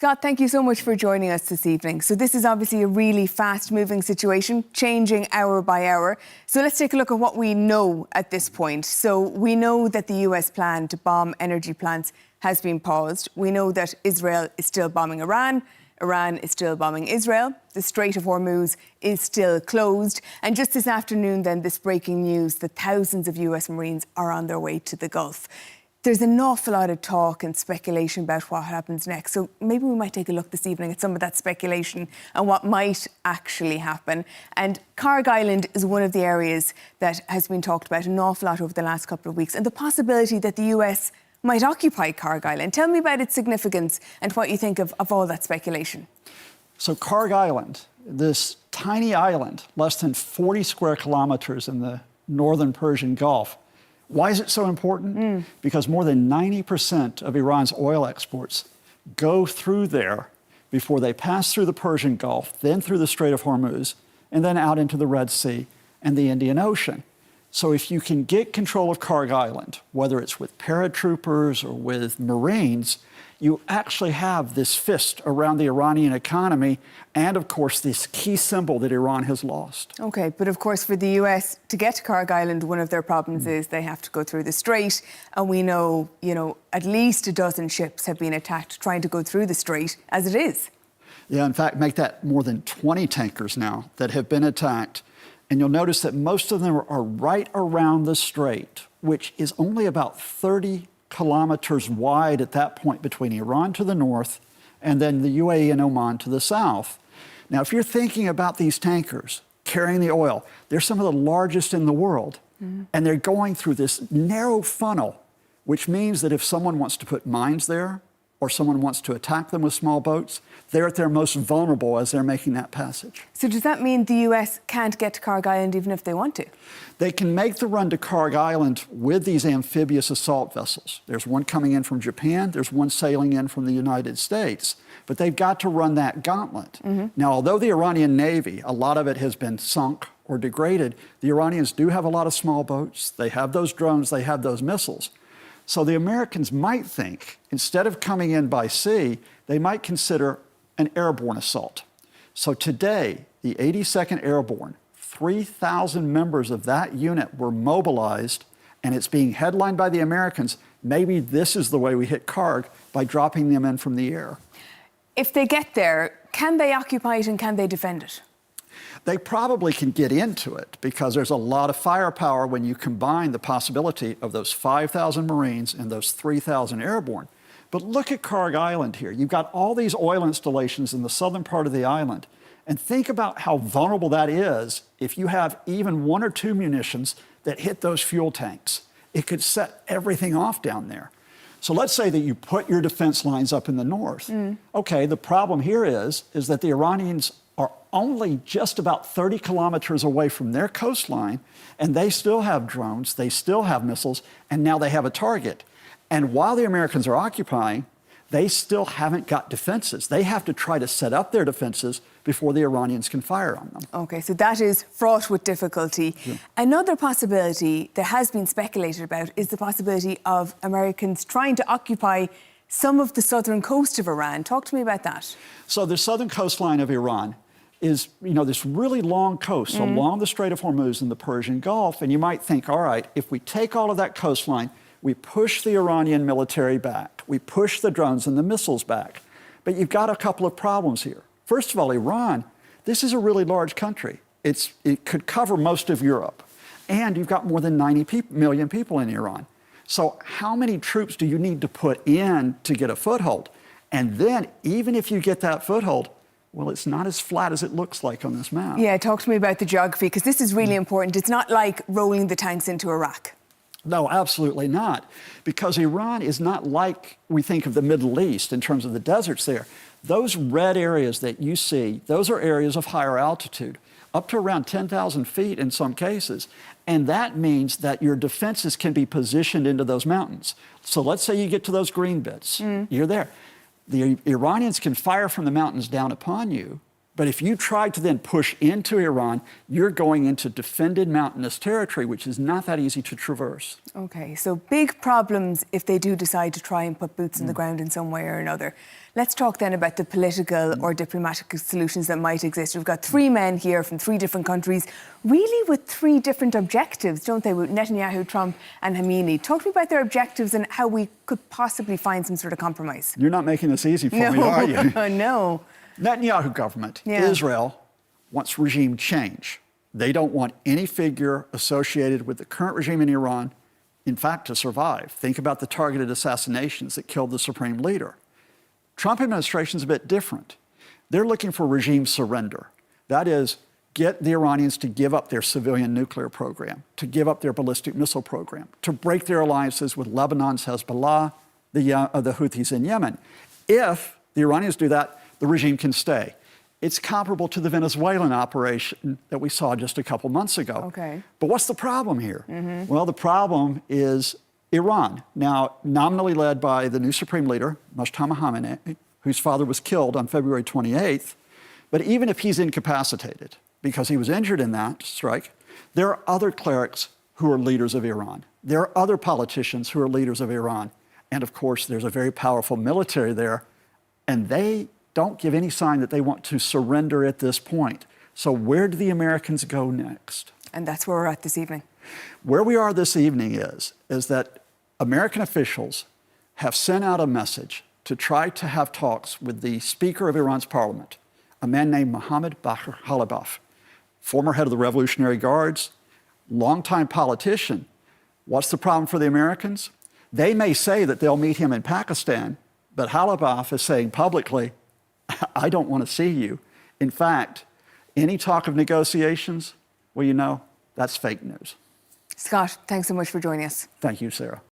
Scott, thank you so much for joining us this evening. So this is obviously a really fast-moving situation, changing hour by hour. So let's take a look at what we know at this point. So we know that the US plan to bomb energy plants has been paused. We know that Israel is still bombing Iran. Iran is still bombing Israel. The Strait of Hormuz is still closed. And just this afternoon, then, this breaking news that thousands of US Marines are on their way to the Gulf. There's an awful lot of talk and speculation about what happens next. So maybe we might take a look this evening at some of that speculation and what might actually happen. And Kharg Island is one of the areas that has been talked about an awful lot over the last couple of weeks, and the possibility that the US might occupy Kharg Island. Tell me about its significance and what you think of all that speculation. So Kharg Island, this tiny island, less than 40 square kilometers in the northern Persian Gulf. Why is it so important? Because more than 90% of Iran's oil exports go through there before they pass through the Persian Gulf, then through the Strait of Hormuz, and then out into the Red Sea and the Indian Ocean. So if you can get control of Kharg Island, whether it's with paratroopers or with Marines, you actually have this fist around the Iranian economy and, of course, this key symbol that Iran has lost. OK, but of course, for the US to get to Kharg Island, one of their problems is they have to go through the strait. And we know, at least a dozen ships have been attacked trying to go through the strait as it is. Yeah, in fact, make that more than 20 tankers now that have been attacked. And you'll notice that most of them are right around the strait, which is only about 30 kilometers wide at that point between Iran to the north and then the UAE and Oman to the south. Now, if you're thinking about these tankers carrying the oil, they're some of the largest in the world. And they're going through this narrow funnel, which means that if someone wants to put mines there or someone wants to attack them with small boats, they're at their most vulnerable as they're making that passage. So does that mean the US can't get to Kharg Island even if they want to? They can make the run to Kharg Island with these amphibious assault vessels. There's one coming in from Japan, there's one sailing in from the United States, but they've got to run that gauntlet. Now, although the Iranian Navy, a lot of it has been sunk or degraded, the Iranians do have a lot of small boats, they have those drones, they have those missiles. So the Americans might think, instead of coming in by sea, they might consider an airborne assault. So today, the 82nd Airborne, 3,000 members of that unit were mobilized, and it's being headlined by the Americans. Maybe this is the way we hit Kharg, by dropping them in from the air. If they get there, can they occupy it and can they defend it? They probably can get into it because there's a lot of firepower when you combine the possibility of those 5,000 Marines and those 3,000 airborne. But look at Kharg Island here. You've got all these oil installations in the southern part of the island. And think about how vulnerable that is if you have even one or two munitions that hit those fuel tanks. It could set everything off down there. So let's say that you put your defense lines up in the north. Okay, the problem here is that the Iranians are only just about 30 kilometers away from their coastline, and they still have drones, they still have missiles, and now they have a target. And while the Americans are occupying, they still haven't got defenses. They have to try to set up their defenses before the Iranians can fire on them. OK, so that is fraught with difficulty. Another possibility that has been speculated about is the possibility of Americans trying to occupy some of the southern coast of Iran. Talk to me about that. So the southern coastline of Iran is, this really long coast along the Strait of Hormuz and the Persian Gulf. And you might think, all right, if we take all of that coastline, we push the Iranian military back, we push the drones and the missiles back. But you've got a couple of problems here. First of all, Iran, this is a really large country. It could cover most of Europe. And you've got more than 90 million people in Iran. So how many troops do you need to put in to get a foothold? And then, even if you get that foothold, well, it's not as flat as it looks like on this map. Yeah, talk to me about the geography, because this is really important. It's not like rolling the tanks into Iraq. No, absolutely not. Because Iran is not like we think of the Middle East in terms of the deserts there. Those red areas that you see, those are areas of higher altitude, up to around 10,000 feet in some cases. And that means that your defenses can be positioned into those mountains. So let's say you get to those green bits. You're there. The Iranians can fire from the mountains down upon you, But if you try to then push into Iran, you're going into defended mountainous territory, which is not that easy to traverse. Okay, so big problems if they do decide to try and put boots in the ground in some way or another. Let's talk then about the political or diplomatic solutions that might exist. We've got three men here from three different countries, really with three different objectives, don't they, with Netanyahu, Trump and Khamenei. Talk to me about their objectives and how we could possibly find some sort of compromise. You're not making this easy for me, are you? No. Netanyahu government, Israel, wants regime change. They don't want any figure associated with the current regime in Iran, in fact, to survive. Think about the targeted assassinations that killed the supreme leader. Trump administration is a bit different. They're looking for regime surrender. That is, get the Iranians to give up their civilian nuclear program, to give up their ballistic missile program, to break their alliances with Lebanon's Hezbollah, the Houthis in Yemen. If the Iranians do that, the regime can stay. It's comparable to the Venezuelan operation that we saw just a couple months ago. Okay. But what's the problem here? Well, the problem is Iran, now nominally led by the new supreme leader, Mujtaba Khamenei, whose father was killed on February 28th. But even if he's incapacitated, because he was injured in that strike, there are other clerics who are leaders of Iran. There are other politicians who are leaders of Iran. And of course, there's a very powerful military there. And they don't give any sign that they want to surrender at this point. So where do the Americans go next? And that's where we're at this evening. Where we are this evening is that American officials have sent out a message to try to have talks with the Speaker of Iran's parliament, a man named Mohammad Bagher Ghalibaf, former head of the Revolutionary Guards, longtime politician. What's the problem for the Americans? They may say that they'll meet him in Pakistan, but Ghalibaf is saying publicly, I don't want to see you. In fact, any talk of negotiations, well, you know, that's fake news. Scott, thanks so much for joining us. Thank you, Sarah.